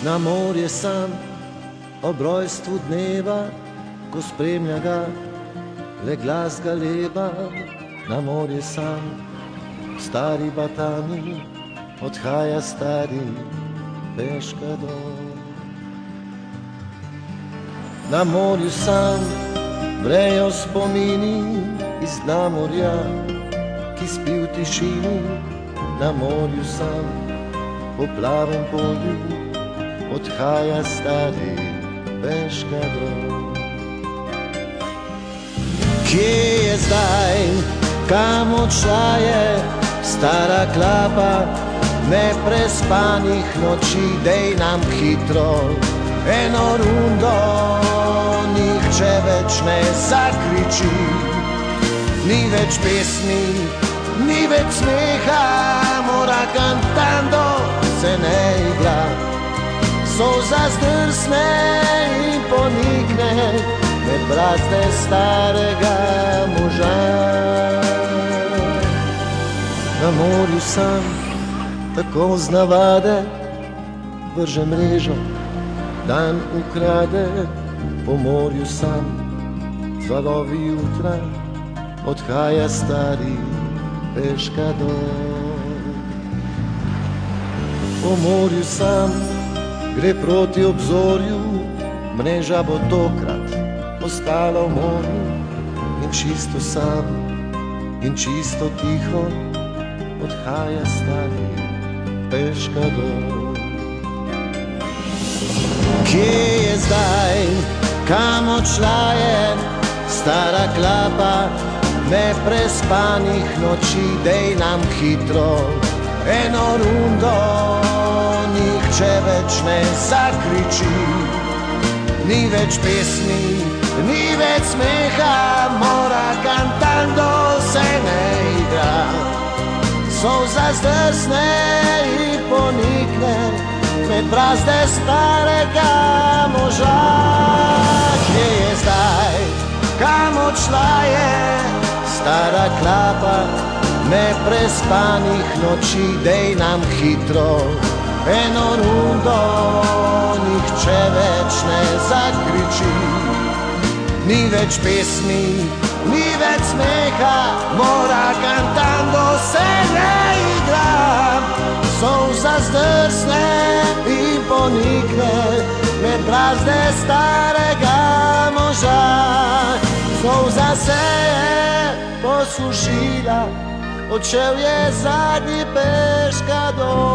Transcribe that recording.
Na morje sam ob rojstvu dneva, ko spremlja ga le glas galeba. Na morje sam stari batani, odhaja stari peškador. Na morju sam vrejo spomini iz dna morja, ki spi v tišini. Na morju sam po plavem polju odhaja stari peškador. Kje je zdaj, kam odšla je stara klapa neprespanih noči? Dej nam hitro eno rundo, nihče več ne zakriči. Ni več pesmi, ni več smeha, mora cantando se ne igra. Solza zdrsne in ponikne med brazde starega moža. Na morju sam tako z navade vrže mrežo, dan ukrade. Po morju sam z valovi jutra odhaja stari peškador. Po morju sam gre proti obzorju, mreža bo tokrat ostala v morju. In čisto sam in čisto tiho odhaja stari peškador. Kje je zdaj, kam odšla je stara klapa neprespanih noči? Dej nam hitro eno rundo, nihče več ne zakriči. Ni več pesmi, ni več smeha, mora cantando se ne igra. Solza zdrsne in ponikne med brazde starega moža. Kje je zdaj, kam odšla je stara klapa neprespanih noči? Dej nam hitro eno rundo, nihče več ne zakriči. Ni več pesmi, ni več smeha, mora cantando se ne igra. Solza zdrsne in ponikne med brazde starega moža. Solza se je posušila, odšel je zadnji peškador.